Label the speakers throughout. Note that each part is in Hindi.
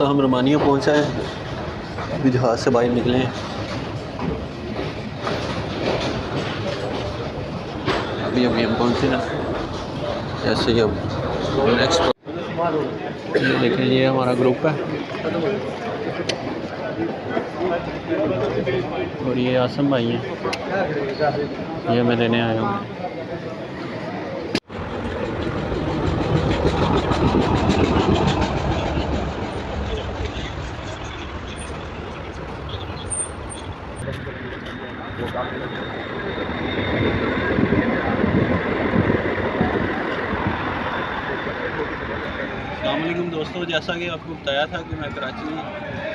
Speaker 1: तो हम रोमानिया पहुंचा है, अभी जहाज़ से बाहर निकले हैं। अभी हम पहुंचे ना, जैसे ही अब नेक्स्ट देखें, ये हमारा ग्रुप है और ये आसम भाई हैं, ये मैं लेने आया हूँ। अस्सलामुअलैकुम दोस्तों, जैसा कि आपको बताया था कि मैं कराची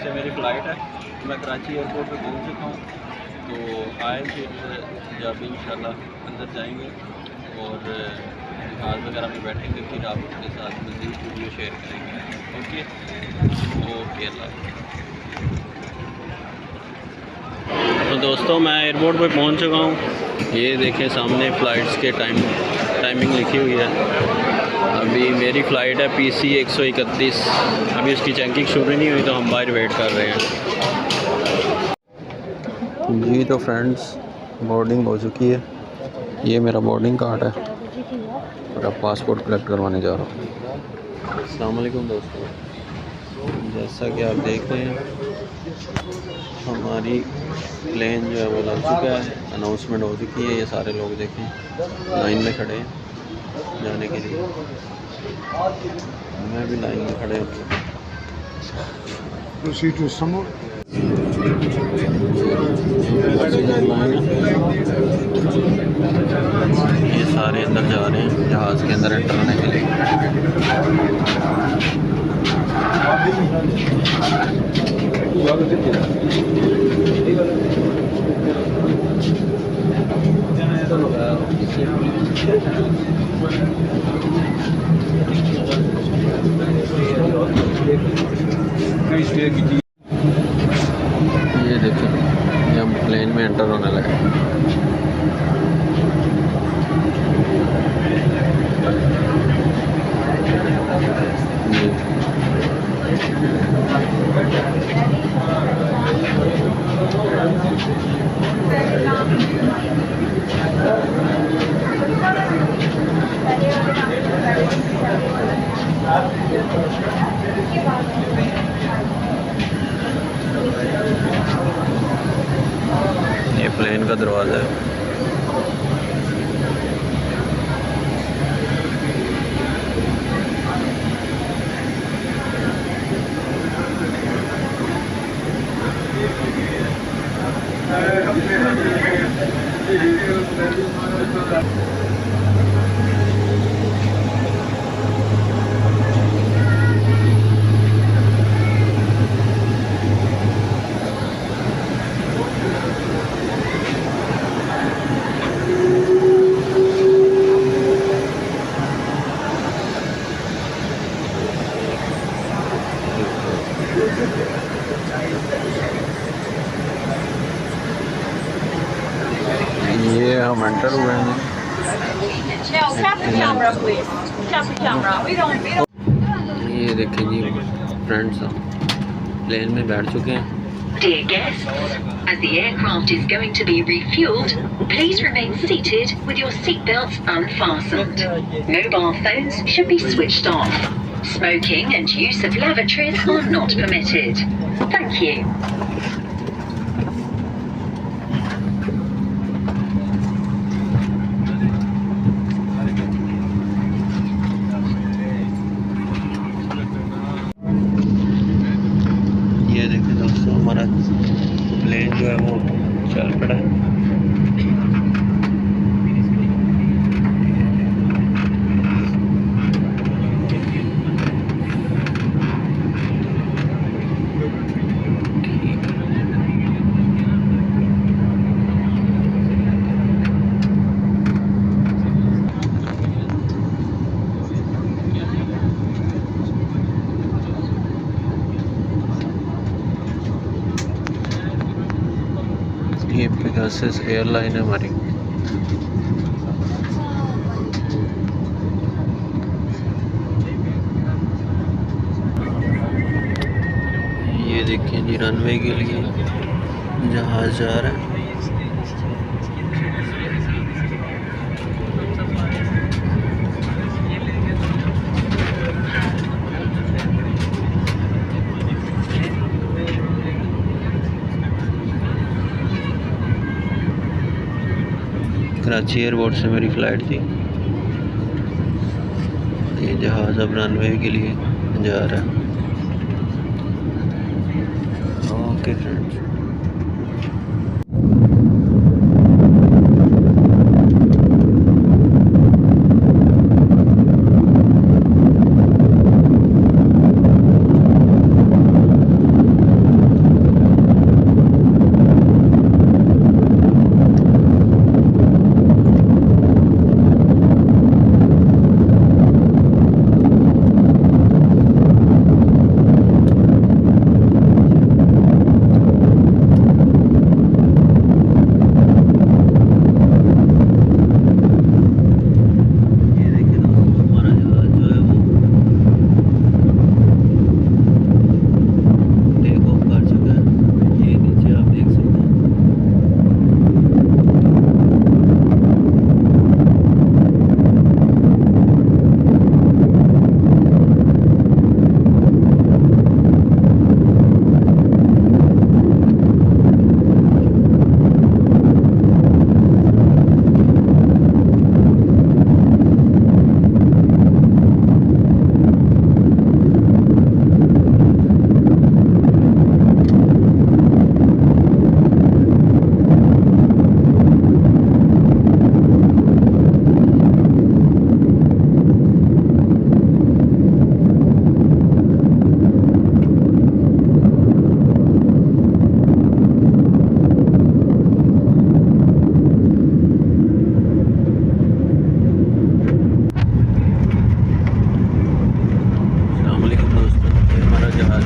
Speaker 1: से मेरी फ़्लाइट है, मैं कराची एयरपोर्ट पे पहुंच चुका हूँ। तो आए फिर जब इंशाल्लाह अंदर जाएंगे और जहाज़ वगैरह में बैठेंगे, फिर आपके साथ मज़ीद वीडियो शेयर करेंगे। ओके अल्लाह। तो दोस्तों, मैं एयरपोर्ट पे पहुंच चुका हूँ। ये देखें सामने फ़्लाइट्स के टाइमिंग लिखी हुई है। अभी मेरी फ़्लाइट है PC 131, अभी उसकी चेकिंग शुरू नहीं हुई, तो हम बाहर वेट कर रहे हैं जी। तो फ्रेंड्स, बोर्डिंग हो चुकी है, ये मेरा बोर्डिंग कार्ड है और अब पासपोर्ट कलेक्ट करवाने जा रहा हूँ। अस्सलाम वालेकुम दोस्तों, जैसा कि आप देख रहे हैं हमारी प्लेन जो है वो लग चुका है, अनाउंसमेंट हो चुकी है। ये सारे लोग देखें लाइन में खड़े हैं जाने के लिए, मैं भी लाइन में खड़े हूँ। ये सारे अंदर जा रहे हैं जहाज़ के अंदर एंटर होने के लिए। ये देखो, ये हम प्लेन में एंटर होने लगे। ये प्लेन का दरवाज़ा है। ये हम एंटर हुए हैं। ये देखें जी फ्रेंड्स, प्लेन में बैठ चुके हैं।
Speaker 2: Dear guests, as the aircraft is going to be refueled, please remain seated with your seatbelts unfastened. Mobile phones should be switched off. Smoking and use of lavatories are not permitted. Thank you.
Speaker 1: ये देखिए दोस्तों, हमारा प्लेन जो है वो चल पड़ा है। ये पेगासस एयरलाइन है हमारी। देखिए जी रनवे के लिए जहाज़ जा रहा है। कराची एयरपोर्ट से मेरी फ़्लाइट थी। ये जहाज़ अब रनवे के लिए जा रहा है। ओके फ्रेंड्स,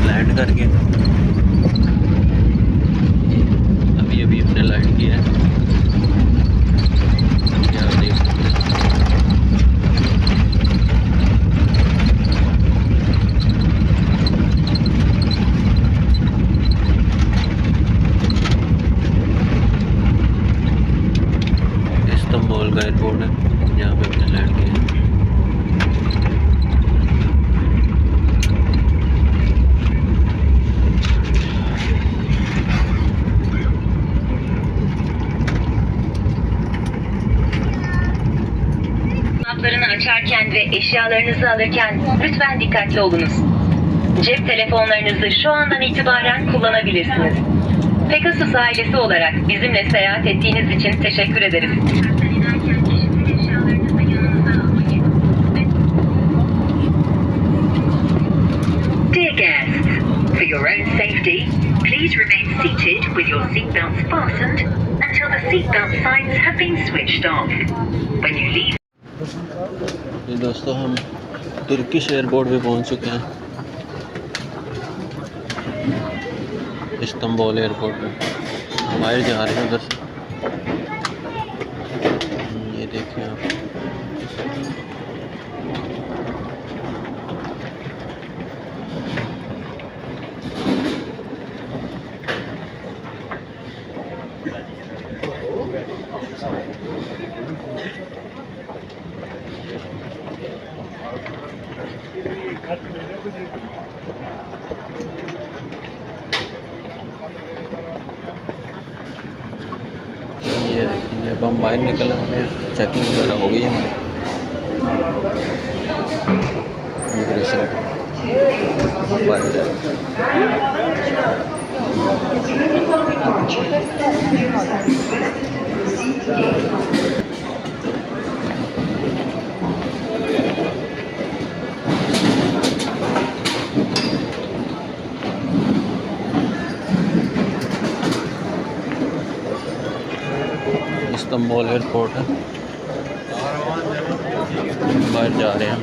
Speaker 1: लैंड करके अभी हमने लैंड किया है। क्या देख सकते हैं, इस्तांबुल का एयरपोर्ट है, यहाँ पे हमने लैंड किया है।
Speaker 2: Açarken ve eşyalarınızı alırken lütfen dikkatli olunuz. Cep telefonlarınızı şu andan itibaren kullanabilirsiniz. Pegasus ailesi olarak bizimle seyahat ettiğiniz için teşekkür ederiz. Dear guests, for your own safety, please remain seated with your seatbelts fastened until the seatbelt signs have been switched off. When you leave
Speaker 1: ये दोस्तों हम तुर्किश एयरपोर्ट पे पहुंच चुके हैं, इस्तांबुल एयरपोर्ट पे। हम बाहर जा रहे हैं उधर से, ये देखिए आप। ये देखिए अब हम बाहर निकल रहे हैं, चेकिंग वगैरह हो गई है हमारी इमिग्रेशन बाहर जा इस्तांबुल एयरपोर्ट है, बाहर जा रहे हैं।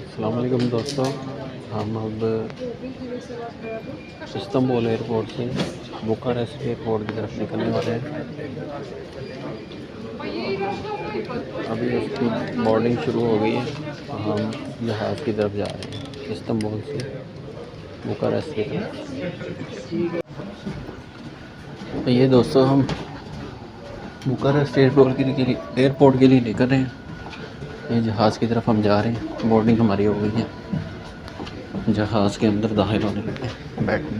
Speaker 1: अस्सलाम वालेकुम दोस्तों, हम अब इस्तांबुल एयरपोर्ट से बुखारेस्ट एयरपोर्ट की तरफ निकलने वाले हैं। अभी उसकी बोर्डिंग शुरू हो गई है, हम जहाज़ की तरफ जा रहे हैं। इस्तांबुल से बुखारेस्ट की तरफ। तो ये दोस्तों हम बुखारेस्ट एयरपोर्ट के लिए निकल रहे हैं। ये जहाज़ की तरफ हम जा रहे हैं। बोर्डिंग हमारी हो गई है, जहाज़ के अंदर दाखिल होने लगे बैठने।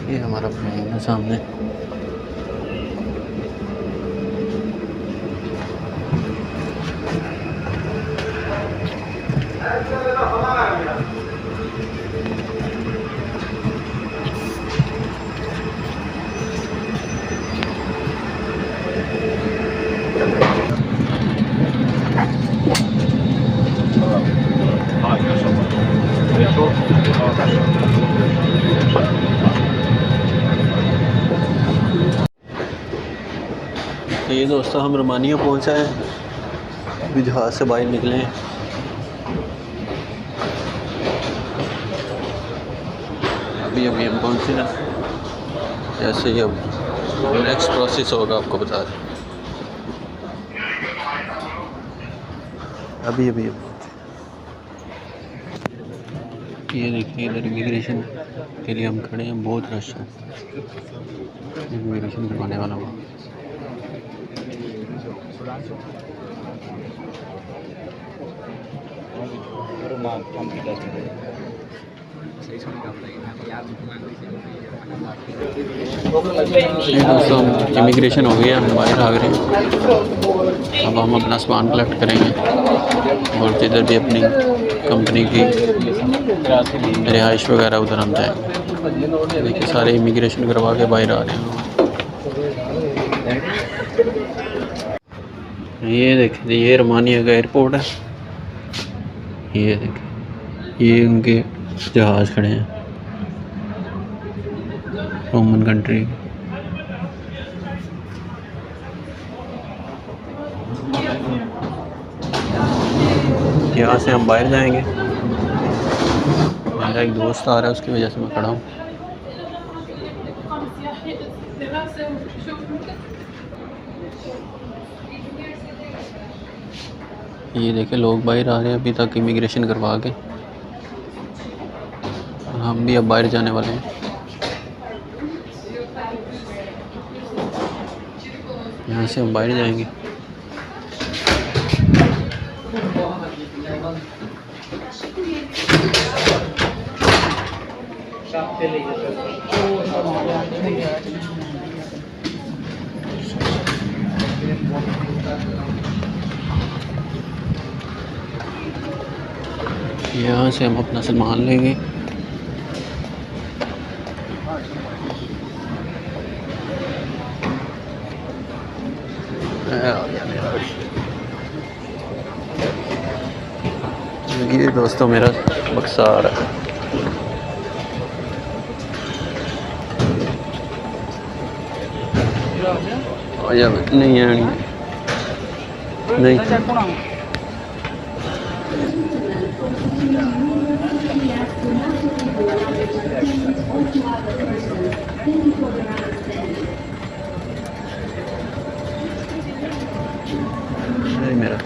Speaker 1: ये हमारा प्लेन है सामने। तो ये दोस्तों हम रोमानिया पहुंचा है, अभी जहाज़ से बाहर निकले हैं। अभी हम पहुंचे हैं, जैसे ही अब नेक्स्ट प्रोसेस होगा आपको बता दें। अभी हम ये देखिए इधर इमिग्रेशन के लिए हम खड़े हैं, बहुत रश है इमिग्रेशन करवाने वाला वहाँ। दोस्तों इमिग्रेशन हो गया, हम बाहर आ गए। अब हम अपना सामान कलेक्ट करेंगे और जिधर भी अपनी कंपनी की रिहाइश वगैरह उधर हम जाएंगे। देखिए सारे इमिग्रेशन करवा के बाहर आ रहे हैं। ये देखिए ये रोमानिया का एयरपोर्ट है। ये देखिए ये उनके जहाज़ खड़े हैं रोमन कंट्री। यहाँ से हम बाहर जाएंगे। मेरा एक दोस्त आ रहा है, उसकी वजह से मैं खड़ा हूँ। ये देखे लोग बाहर आ रहे हैं अभी तक इमिग्रेशन करवा के। हम भी अब बाहर जाने वाले हैं। यहाँ से हम बाहर जाएंगे। यहाँ से हम अपना सामान लेंगे। ये दोस्तों मेरा बक्सा आ रहा है। नहीं आनी नहीं। मेरा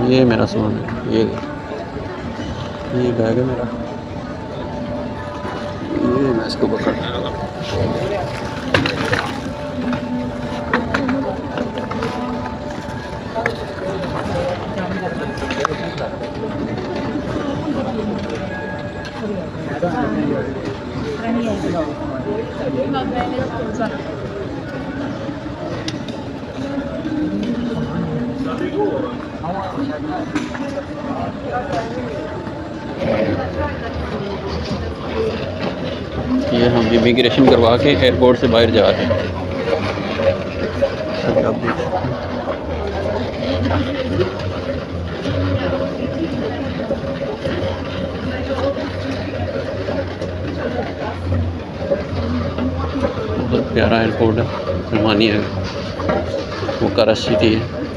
Speaker 1: ये मेरा सामान है। ये बैग है मेरा। ये मैं इसको पकड़ने लगा। ये हम इमिग्रेशन करवा के एयरपोर्ट से बाहर जा रहे हैं। बहुत प्यारा एयरपोर्ट है रोमानिया का, बुखारेस्ट सिटी है।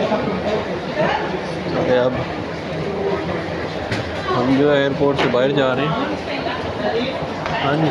Speaker 1: तो अब हम जो है एयरपोर्ट से बाहर जा रहे हैं। हाँ जी,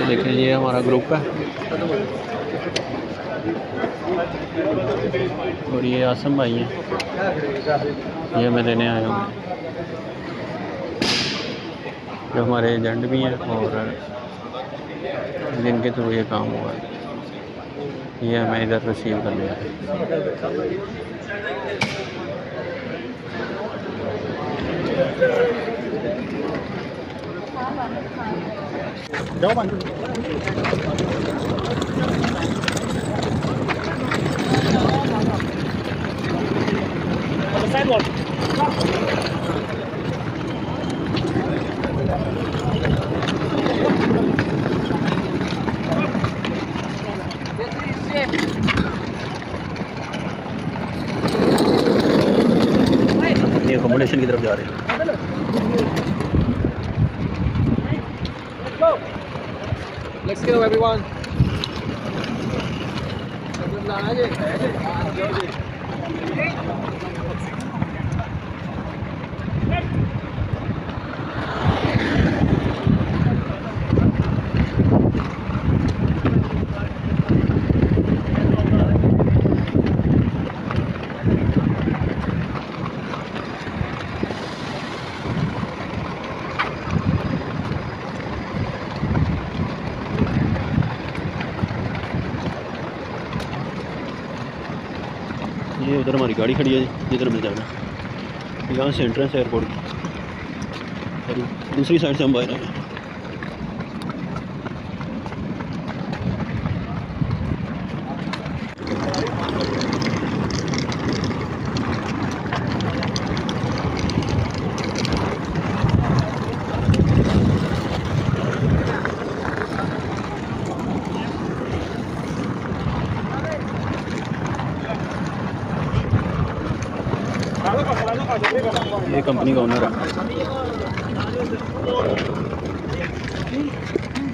Speaker 1: देखें ये हमारा ग्रुप है और ये आसम भाई हैं, ये मैं लेने आया हूँ, जो हमारे एजेंट भी हैं और जिनके थ्रू ये काम हुआ है। ये हमें इधर रिसीव करने आए। अकोमोडेशन की तरफ जा रहे हैं।
Speaker 3: Let's go everyone.
Speaker 1: ये उधर हमारी गाड़ी खड़ी है जिधर मिल जाएगा, यहाँ से एंट्रेंस है एयरपोर्ट की और दूसरी साइड से हम बाहर आए। ये कंपनी का ओनर है।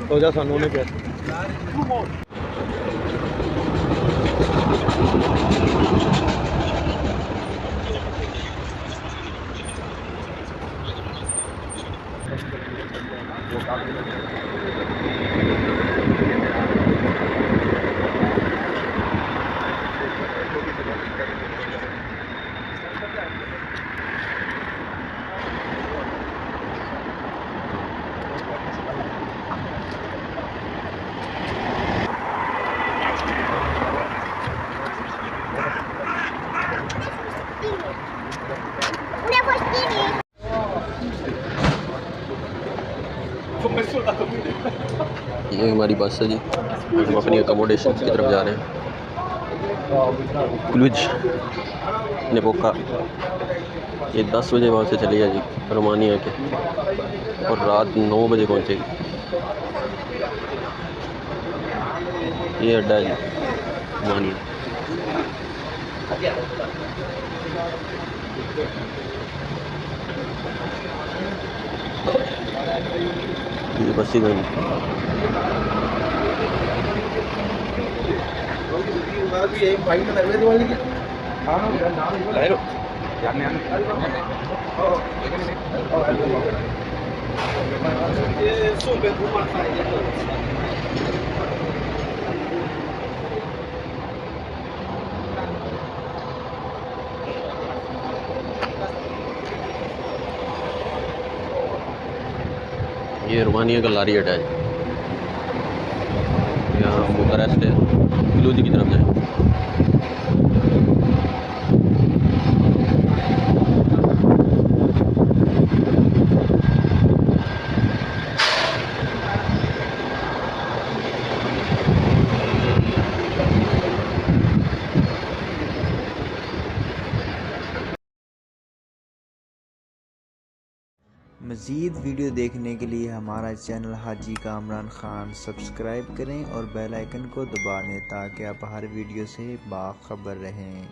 Speaker 3: तो जा सानू ने क्या
Speaker 1: ये हमारी बस है जी, हम अपनी अकोमोडेशन की तरफ जा रहे हैं। क्लुज नेपोका, ये 10 बजे वहाँ से चली है जी रोमानिया के, और रात 9 बजे पहुँचेगी। ये अड्डा है जी रोमानिया। ये बस इधर ये रोमानिया का लारी अड्डा है। यहाँ बुखारेस्ट है, क्लूज की तरफ जाए।
Speaker 4: मज़ीद वीडियो देखने के लिए हमारा चैनल हाजी कामरान ख़ान सब्सक्राइब करें और बेल आइकन को दबा दें ताकि आप हर वीडियो से बाखबर रहें।